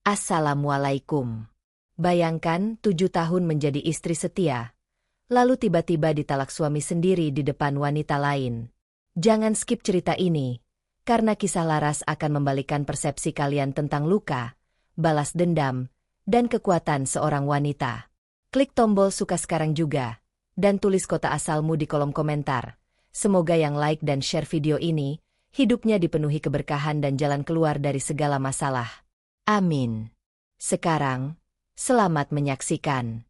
Assalamualaikum. Bayangkan 7 tahun menjadi istri setia, lalu tiba-tiba ditalak suami sendiri di depan wanita lain. Jangan skip cerita ini, karena kisah Laras akan membalikan persepsi kalian tentang luka, balas dendam, dan kekuatan seorang wanita. Klik tombol suka sekarang juga, dan tulis kota asalmu di kolom komentar. Semoga yang like dan share video ini, hidupnya dipenuhi keberkahan dan jalan keluar dari segala masalah. Amin. Sekarang, selamat menyaksikan.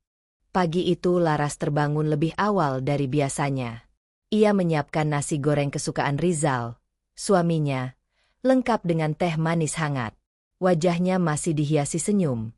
Pagi itu Laras terbangun lebih awal dari biasanya. Ia menyiapkan nasi goreng kesukaan Rizal, suaminya, lengkap dengan teh manis hangat. Wajahnya masih dihiasi senyum,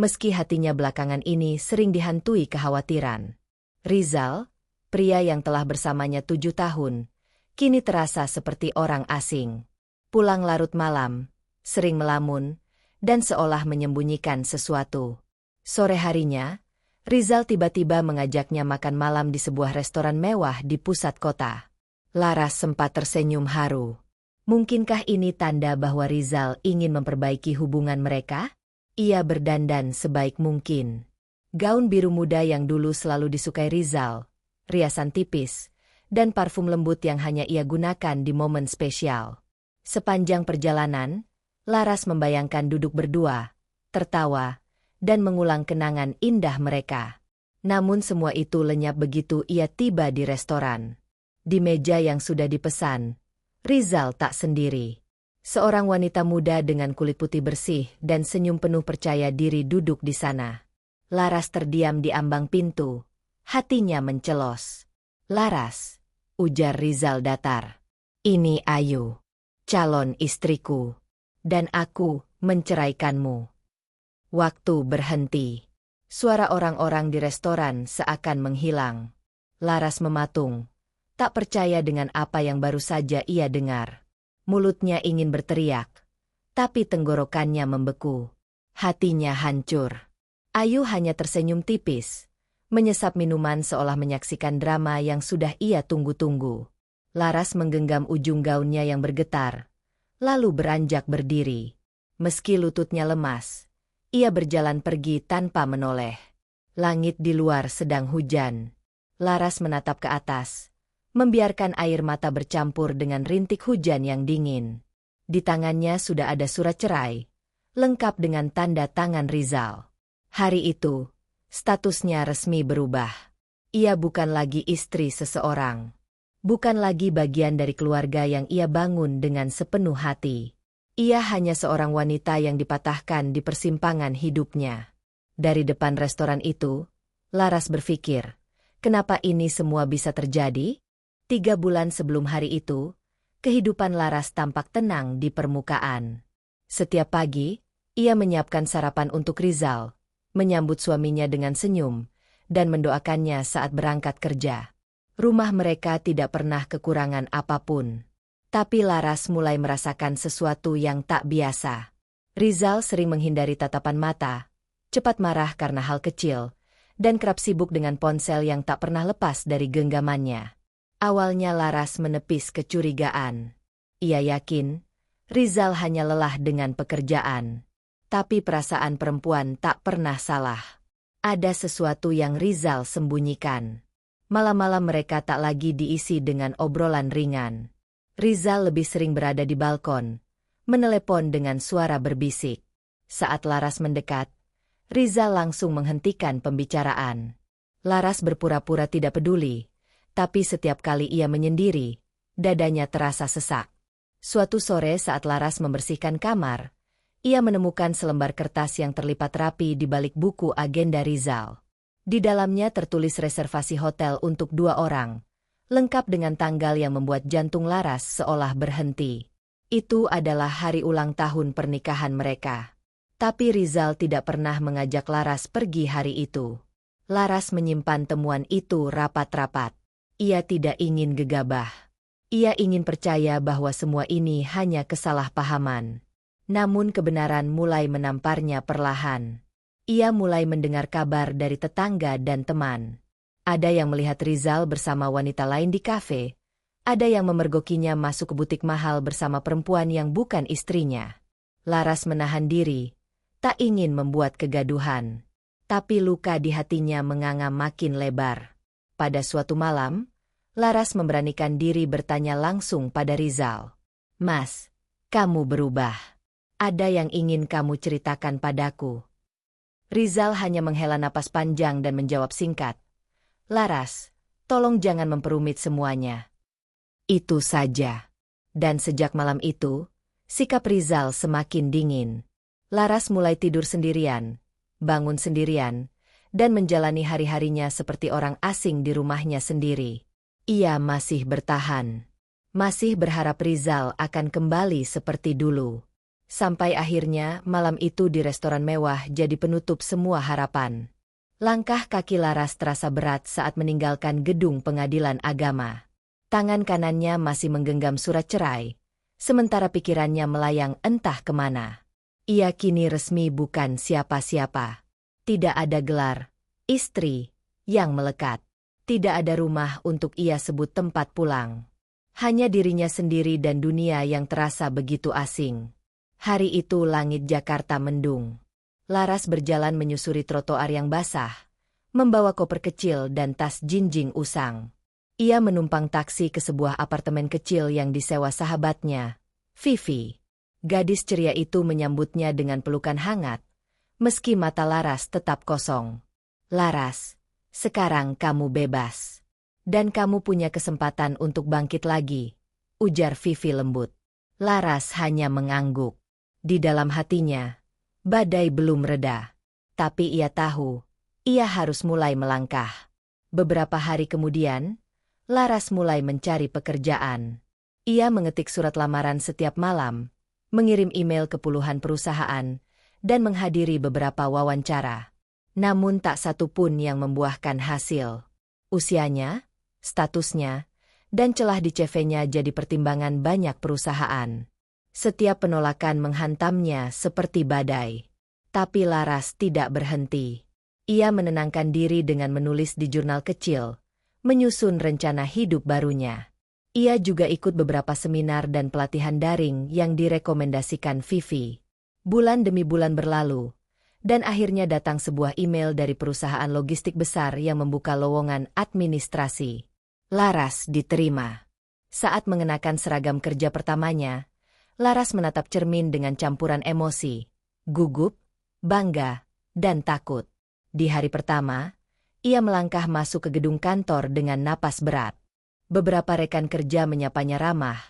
meski hatinya belakangan ini sering dihantui kekhawatiran. Rizal, pria yang telah bersamanya 7 tahun, kini terasa seperti orang asing. Pulang larut malam, sering melamun, dan seolah menyembunyikan sesuatu. Sore harinya, Rizal tiba-tiba mengajaknya makan malam di sebuah restoran mewah di pusat kota. Laras sempat tersenyum haru. Mungkinkah ini tanda bahwa Rizal ingin memperbaiki hubungan mereka? Ia berdandan sebaik mungkin. Gaun biru muda yang dulu selalu disukai Rizal, riasan tipis, dan parfum lembut yang hanya ia gunakan di momen spesial. Sepanjang perjalanan, Laras membayangkan duduk berdua, tertawa, dan mengulang kenangan indah mereka. Namun semua itu lenyap begitu ia tiba di restoran. Di meja yang sudah dipesan, Rizal tak sendiri. Seorang wanita muda dengan kulit putih bersih dan senyum penuh percaya diri duduk di sana. Laras terdiam di ambang pintu, hatinya mencelos. "Laras," ujar Rizal datar. "Ini Ayu, calon istriku. Dan aku menceraikanmu." Waktu berhenti. Suara orang-orang di restoran seakan menghilang. Laras mematung, tak percaya dengan apa yang baru saja ia dengar. Mulutnya ingin berteriak, tapi tenggorokannya membeku. Hatinya hancur. Ayu hanya tersenyum tipis, menyesap minuman seolah menyaksikan drama yang sudah ia tunggu-tunggu. Laras menggenggam ujung gaunnya yang bergetar, lalu beranjak berdiri. Meski lututnya lemas, ia berjalan pergi tanpa menoleh. Langit di luar sedang hujan. Laras menatap ke atas, membiarkan air mata bercampur dengan rintik hujan yang dingin. Di tangannya sudah ada surat cerai, lengkap dengan tanda tangan Rizal. Hari itu, statusnya resmi berubah. Ia bukan lagi istri seseorang. Bukan lagi bagian dari keluarga yang ia bangun dengan sepenuh hati. Ia hanya seorang wanita yang dipatahkan di persimpangan hidupnya. Dari depan restoran itu, Laras berpikir, kenapa ini semua bisa terjadi? 3 bulan sebelum hari itu, kehidupan Laras tampak tenang di permukaan. Setiap pagi, ia menyiapkan sarapan untuk Rizal, menyambut suaminya dengan senyum, dan mendoakannya saat berangkat kerja. Rumah mereka tidak pernah kekurangan apapun. Tapi Laras mulai merasakan sesuatu yang tak biasa. Rizal sering menghindari tatapan mata, cepat marah karena hal kecil, dan kerap sibuk dengan ponsel yang tak pernah lepas dari genggamannya. Awalnya Laras menepis kecurigaan. Ia yakin Rizal hanya lelah dengan pekerjaan. Tapi perasaan perempuan tak pernah salah. Ada sesuatu yang Rizal sembunyikan. Malam-malam mereka tak lagi diisi dengan obrolan ringan. Rizal lebih sering berada di balkon, menelepon dengan suara berbisik. Saat Laras mendekat, Rizal langsung menghentikan pembicaraan. Laras berpura-pura tidak peduli, tapi setiap kali ia menyendiri, dadanya terasa sesak. Suatu sore saat Laras membersihkan kamar, ia menemukan selembar kertas yang terlipat rapi di balik buku agenda Rizal. Di dalamnya tertulis reservasi hotel untuk 2 orang, lengkap dengan tanggal yang membuat jantung Laras seolah berhenti. Itu adalah hari ulang tahun pernikahan mereka. Tapi Rizal tidak pernah mengajak Laras pergi hari itu. Laras menyimpan temuan itu rapat-rapat. Ia tidak ingin gegabah. Ia ingin percaya bahwa semua ini hanya kesalahpahaman. Namun kebenaran mulai menamparnya perlahan. Ia mulai mendengar kabar dari tetangga dan teman. Ada yang melihat Rizal bersama wanita lain di kafe. Ada yang memergokinya masuk ke butik mahal bersama perempuan yang bukan istrinya. Laras menahan diri, tak ingin membuat kegaduhan. Tapi luka di hatinya menganga makin lebar. Pada suatu malam, Laras memberanikan diri bertanya langsung pada Rizal. "Mas, kamu berubah. Ada yang ingin kamu ceritakan padaku?" Rizal hanya menghela napas panjang dan menjawab singkat. "Laras, tolong jangan memperumit semuanya." Itu saja. Dan sejak malam itu, sikap Rizal semakin dingin. Laras mulai tidur sendirian, bangun sendirian, dan menjalani hari-harinya seperti orang asing di rumahnya sendiri. Ia masih bertahan. Masih berharap Rizal akan kembali seperti dulu. Sampai akhirnya malam itu di restoran mewah jadi penutup semua harapan. Langkah kaki Laras terasa berat saat meninggalkan gedung pengadilan agama. Tangan kanannya masih menggenggam surat cerai, sementara pikirannya melayang entah kemana. Ia kini resmi bukan siapa-siapa. Tidak ada gelar, istri, yang melekat. Tidak ada rumah untuk ia sebut tempat pulang. Hanya dirinya sendiri dan dunia yang terasa begitu asing. Hari itu langit Jakarta mendung. Laras berjalan menyusuri trotoar yang basah, membawa koper kecil dan tas jinjing usang. Ia menumpang taksi ke sebuah apartemen kecil yang disewa sahabatnya, Vivi. Gadis ceria itu menyambutnya dengan pelukan hangat, meski mata Laras tetap kosong. "Laras, sekarang kamu bebas. Dan kamu punya kesempatan untuk bangkit lagi," ujar Vivi lembut. Laras hanya mengangguk. Di dalam hatinya, badai belum reda. Tapi ia tahu, ia harus mulai melangkah. Beberapa hari kemudian, Laras mulai mencari pekerjaan. Ia mengetik surat lamaran setiap malam, mengirim email ke puluhan perusahaan, dan menghadiri beberapa wawancara. Namun tak satu pun yang membuahkan hasil. Usianya, statusnya, dan celah di CV-nya jadi pertimbangan banyak perusahaan. Setiap penolakan menghantamnya seperti badai. Tapi Laras tidak berhenti. Ia menenangkan diri dengan menulis di jurnal kecil, menyusun rencana hidup barunya. Ia juga ikut beberapa seminar dan pelatihan daring yang direkomendasikan Vivi. Bulan demi bulan berlalu, dan akhirnya datang sebuah email dari perusahaan logistik besar yang membuka lowongan administrasi. Laras diterima. Saat mengenakan seragam kerja pertamanya, Laras menatap cermin dengan campuran emosi, gugup, bangga, dan takut. Di hari pertama, ia melangkah masuk ke gedung kantor dengan napas berat. Beberapa rekan kerja menyapanya ramah,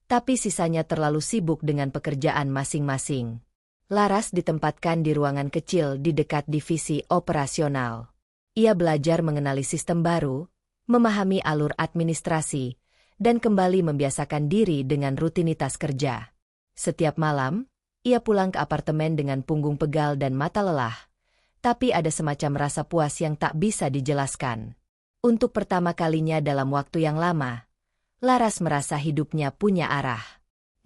tapi sisanya terlalu sibuk dengan pekerjaan masing-masing. Laras ditempatkan di ruangan kecil di dekat divisi operasional. Ia belajar mengenali sistem baru, memahami alur administrasi, dan kembali membiasakan diri dengan rutinitas kerja. Setiap malam, ia pulang ke apartemen dengan punggung pegal dan mata lelah, tapi ada semacam rasa puas yang tak bisa dijelaskan. Untuk pertama kalinya dalam waktu yang lama, Laras merasa hidupnya punya arah.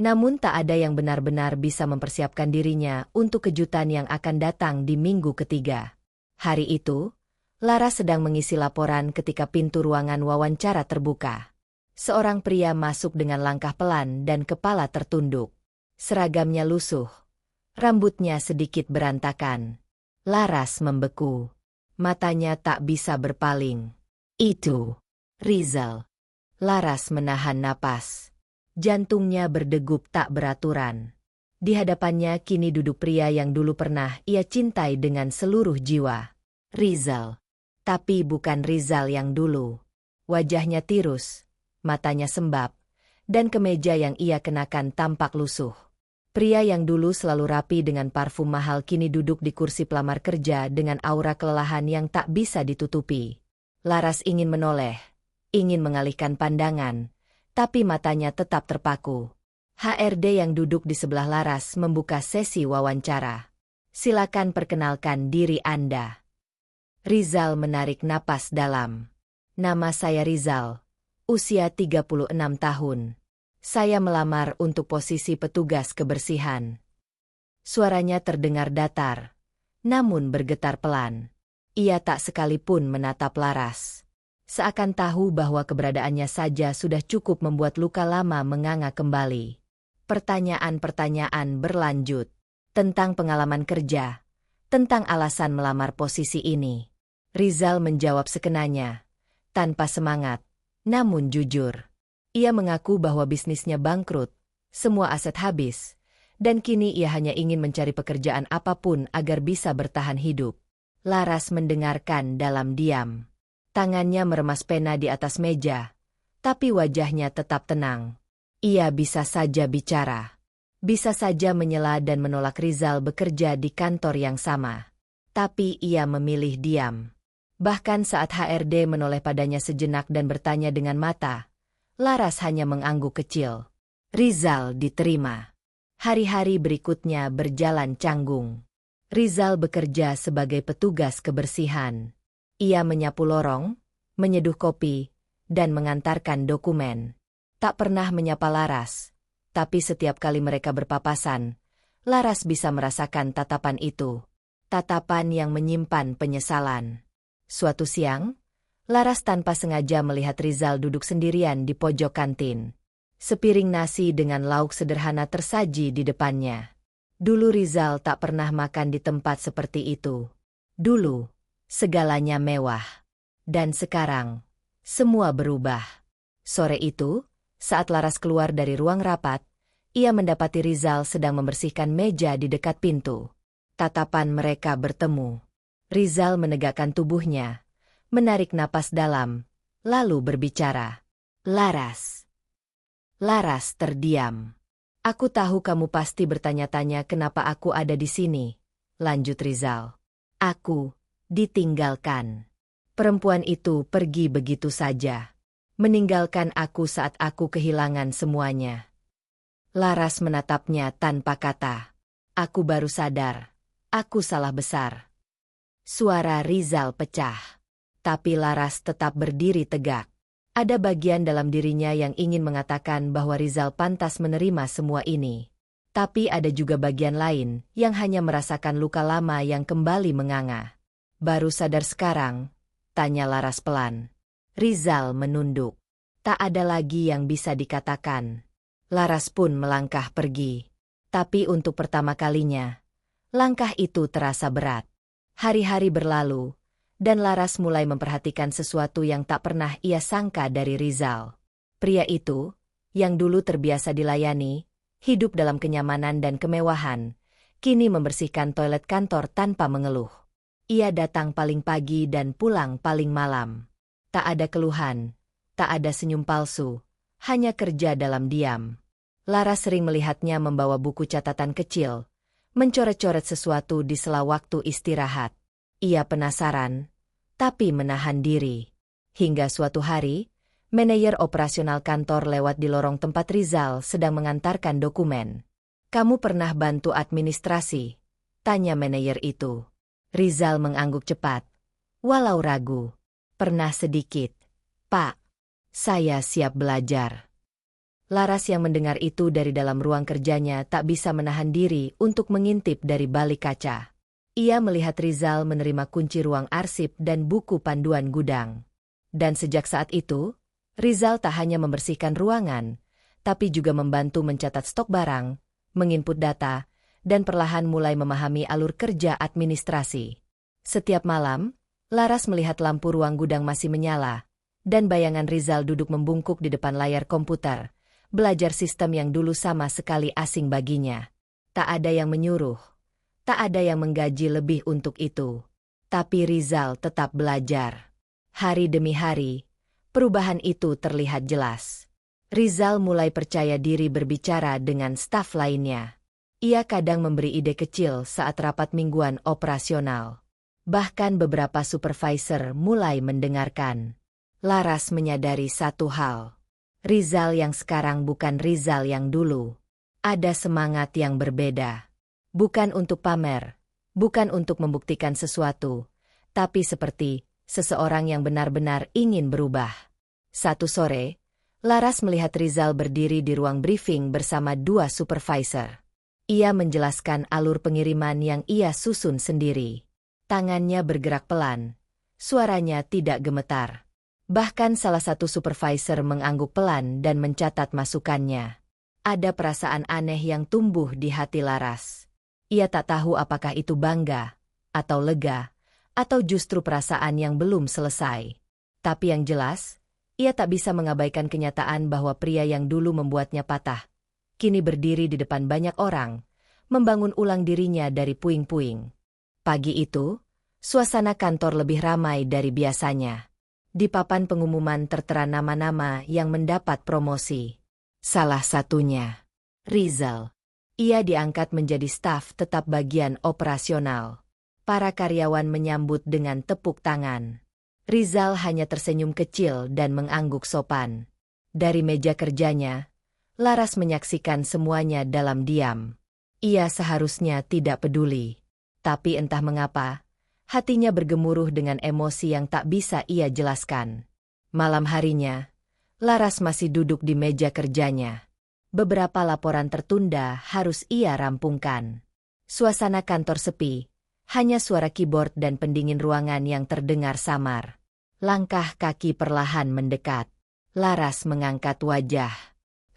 Namun tak ada yang benar-benar bisa mempersiapkan dirinya untuk kejutan yang akan datang di minggu ketiga. Hari itu, Laras sedang mengisi laporan ketika pintu ruangan wawancara terbuka. Seorang pria masuk dengan langkah pelan dan kepala tertunduk. Seragamnya lusuh. Rambutnya sedikit berantakan. Laras membeku. Matanya tak bisa berpaling. Itu Rizal. Laras menahan napas. Jantungnya berdegup tak beraturan. Di hadapannya kini duduk pria yang dulu pernah ia cintai dengan seluruh jiwa. Rizal. Tapi bukan Rizal yang dulu. Wajahnya tirus, matanya sembab, dan kemeja yang ia kenakan tampak lusuh. Pria yang dulu selalu rapi dengan parfum mahal kini duduk di kursi pelamar kerja dengan aura kelelahan yang tak bisa ditutupi. Laras ingin menoleh, ingin mengalihkan pandangan, tapi matanya tetap terpaku. HRD yang duduk di sebelah Laras membuka sesi wawancara. "Silakan perkenalkan diri Anda." Rizal menarik napas dalam. "Nama saya Rizal, usia 36 tahun. Saya melamar untuk posisi petugas kebersihan." Suaranya terdengar datar, namun bergetar pelan. Ia tak sekalipun menatap Laras. Seakan tahu bahwa keberadaannya saja sudah cukup membuat luka lama menganga kembali. Pertanyaan-pertanyaan berlanjut. tentang pengalaman kerja, tentang alasan melamar posisi ini. Rizal menjawab sekenanya, tanpa semangat, namun jujur. Ia mengaku bahwa bisnisnya bangkrut, semua aset habis, dan kini ia hanya ingin mencari pekerjaan apapun agar bisa bertahan hidup. Laras mendengarkan dalam diam. Tangannya meremas pena di atas meja, tapi wajahnya tetap tenang. Ia bisa saja bicara. Bisa saja menyela dan menolak Rizal bekerja di kantor yang sama. Tapi ia memilih diam. Bahkan saat HRD menoleh padanya sejenak dan bertanya dengan mata, Laras hanya mengangguk kecil. Rizal diterima. Hari-hari berikutnya berjalan canggung. Rizal bekerja sebagai petugas kebersihan. Ia menyapu lorong, menyeduh kopi, dan mengantarkan dokumen. Tak pernah menyapa Laras, tapi setiap kali mereka berpapasan, Laras bisa merasakan tatapan itu. Tatapan yang menyimpan penyesalan. Suatu siang, Laras tanpa sengaja melihat Rizal duduk sendirian di pojok kantin. Sepiring nasi dengan lauk sederhana tersaji di depannya. Dulu Rizal tak pernah makan di tempat seperti itu. Dulu, segalanya mewah. Dan sekarang, semua berubah. Sore itu, saat Laras keluar dari ruang rapat, ia mendapati Rizal sedang membersihkan meja di dekat pintu. Tatapan mereka bertemu. Rizal menegakkan tubuhnya, menarik napas dalam, lalu berbicara. Laras. Laras terdiam. Aku tahu kamu pasti bertanya-tanya kenapa aku ada di sini, lanjut Rizal. Aku ditinggalkan. Perempuan itu pergi begitu saja. Meninggalkan aku saat aku kehilangan semuanya. Laras menatapnya tanpa kata. Aku baru sadar. Aku salah besar. Suara Rizal pecah. Tapi Laras tetap berdiri tegak. Ada bagian dalam dirinya yang ingin mengatakan bahwa Rizal pantas menerima semua ini. Tapi ada juga bagian lain yang hanya merasakan luka lama yang kembali menganga. Baru sadar sekarang, tanya Laras pelan. Rizal menunduk. Tak ada lagi yang bisa dikatakan. Laras pun melangkah pergi. Tapi untuk pertama kalinya, langkah itu terasa berat. Hari-hari berlalu, dan Laras mulai memperhatikan sesuatu yang tak pernah ia sangka dari Rizal. Pria itu, yang dulu terbiasa dilayani, hidup dalam kenyamanan dan kemewahan, kini membersihkan toilet kantor tanpa mengeluh. Ia datang paling pagi dan pulang paling malam. Tak ada keluhan, tak ada senyum palsu, hanya kerja dalam diam. Laras sering melihatnya membawa buku catatan kecil, mencoret-coret sesuatu di sela waktu istirahat. Ia penasaran, tapi menahan diri. Hingga suatu hari, manajer operasional kantor lewat di lorong tempat Rizal sedang mengantarkan dokumen. Kamu pernah bantu administrasi? Tanya manajer itu. Rizal mengangguk cepat, walau ragu. Pernah sedikit. Pak, saya siap belajar. Laras yang mendengar itu dari dalam ruang kerjanya tak bisa menahan diri untuk mengintip dari balik kaca. Ia melihat Rizal menerima kunci ruang arsip dan buku panduan gudang. Dan sejak saat itu, Rizal tak hanya membersihkan ruangan, tapi juga membantu mencatat stok barang, menginput data, dan perlahan mulai memahami alur kerja administrasi. Setiap malam, Laras melihat lampu ruang gudang masih menyala, dan bayangan Rizal duduk membungkuk di depan layar komputer, belajar sistem yang dulu sama sekali asing baginya. Tak ada yang menyuruh. Tak ada yang menggaji lebih untuk itu. Tapi Rizal tetap belajar. Hari demi hari, perubahan itu terlihat jelas. Rizal mulai percaya diri berbicara dengan staf lainnya. Ia kadang memberi ide kecil saat rapat mingguan operasional. Bahkan beberapa supervisor mulai mendengarkan. Laras menyadari satu hal. Rizal yang sekarang bukan Rizal yang dulu. Ada semangat yang berbeda. Bukan untuk pamer, bukan untuk membuktikan sesuatu, tapi seperti seseorang yang benar-benar ingin berubah. Satu sore, Laras melihat Rizal berdiri di ruang briefing bersama dua supervisor. Ia menjelaskan alur pengiriman yang ia susun sendiri. Tangannya bergerak pelan, suaranya tidak gemetar. Bahkan salah satu supervisor mengangguk pelan dan mencatat masukannya. Ada perasaan aneh yang tumbuh di hati Laras. Ia tak tahu apakah itu bangga, atau lega, atau justru perasaan yang belum selesai. Tapi yang jelas, ia tak bisa mengabaikan kenyataan bahwa pria yang dulu membuatnya patah, kini berdiri di depan banyak orang, membangun ulang dirinya dari puing-puing. Pagi itu, suasana kantor lebih ramai dari biasanya. Di papan pengumuman tertera nama-nama yang mendapat promosi. Salah satunya, Rizal. Ia diangkat menjadi staf tetap bagian operasional. Para karyawan menyambut dengan tepuk tangan. Rizal hanya tersenyum kecil dan mengangguk sopan. Dari meja kerjanya, Laras menyaksikan semuanya dalam diam. Ia seharusnya tidak peduli. Tapi entah mengapa, hatinya bergemuruh dengan emosi yang tak bisa ia jelaskan. Malam harinya, Laras masih duduk di meja kerjanya. Beberapa laporan tertunda harus ia rampungkan. Suasana kantor sepi, hanya suara keyboard dan pendingin ruangan yang terdengar samar. Langkah kaki perlahan mendekat. Laras mengangkat wajah.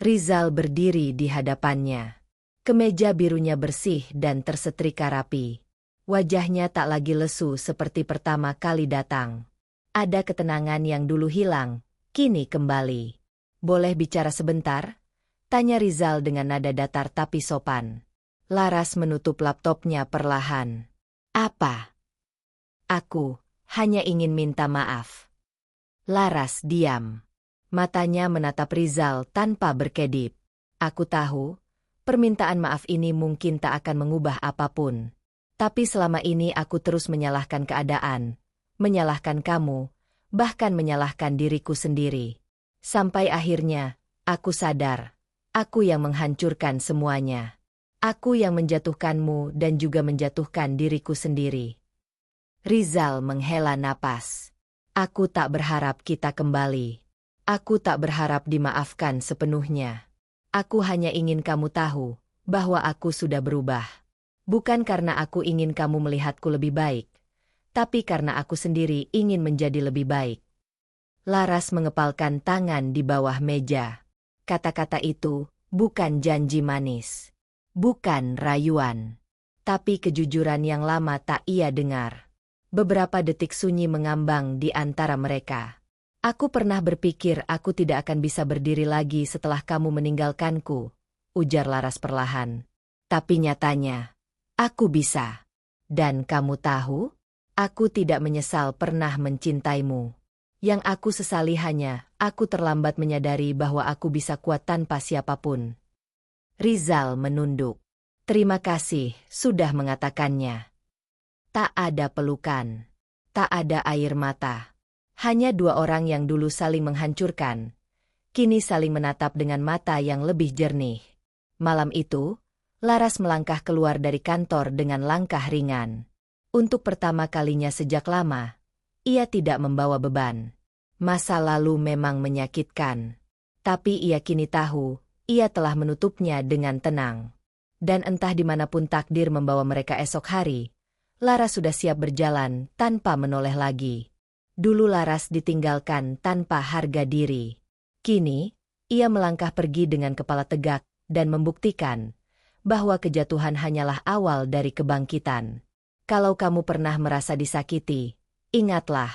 Rizal berdiri di hadapannya. Kemeja birunya bersih dan tersetrika rapi. Wajahnya tak lagi lesu seperti pertama kali datang. Ada ketenangan yang dulu hilang, kini kembali. Boleh bicara sebentar? Tanya Rizal dengan nada datar tapi sopan. Laras menutup laptopnya perlahan. Apa? Aku hanya ingin minta maaf. Laras diam. Matanya menatap Rizal tanpa berkedip. Aku tahu, permintaan maaf ini mungkin tak akan mengubah apapun. Tapi selama ini aku terus menyalahkan keadaan, menyalahkan kamu, bahkan menyalahkan diriku sendiri. Sampai akhirnya, aku sadar. Aku yang menghancurkan semuanya. Aku yang menjatuhkanmu dan juga menjatuhkan diriku sendiri. Rizal menghela napas. Aku tak berharap kita kembali. Aku tak berharap dimaafkan sepenuhnya. Aku hanya ingin kamu tahu bahwa aku sudah berubah. Bukan karena aku ingin kamu melihatku lebih baik, tapi karena aku sendiri ingin menjadi lebih baik. Laras mengepalkan tangan di bawah meja. Kata-kata itu bukan janji manis, bukan rayuan, tapi kejujuran yang lama tak ia dengar. Beberapa detik sunyi mengambang di antara mereka. Aku pernah berpikir aku tidak akan bisa berdiri lagi setelah kamu meninggalkanku, ujar Laras perlahan. Tapi nyatanya, aku bisa. Dan kamu tahu, aku tidak menyesal pernah mencintaimu. Yang aku sesali hanya, aku terlambat menyadari bahwa aku bisa kuat tanpa siapapun. Rizal menunduk. Terima kasih, sudah mengatakannya. Tak ada pelukan. Tak ada air mata. Hanya dua orang yang dulu saling menghancurkan. Kini saling menatap dengan mata yang lebih jernih. Malam itu, Laras melangkah keluar dari kantor dengan langkah ringan. Untuk pertama kalinya sejak lama, ia tidak membawa beban. Masa lalu memang menyakitkan. Tapi ia kini tahu, ia telah menutupnya dengan tenang. Dan entah dimanapun takdir membawa mereka esok hari, Laras sudah siap berjalan tanpa menoleh lagi. Dulu Laras ditinggalkan tanpa harga diri. Kini, ia melangkah pergi dengan kepala tegak dan membuktikan bahwa kejatuhan hanyalah awal dari kebangkitan. Kalau kamu pernah merasa disakiti, ingatlah,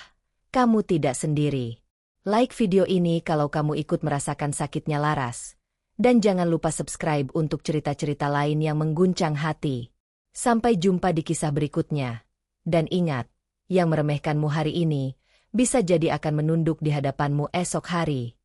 kamu tidak sendiri. Like video ini kalau kamu ikut merasakan sakitnya Laras. Dan jangan lupa subscribe untuk cerita-cerita lain yang mengguncang hati. Sampai jumpa di kisah berikutnya. Dan ingat, yang meremehkanmu hari ini, bisa jadi akan menunduk di hadapanmu esok hari.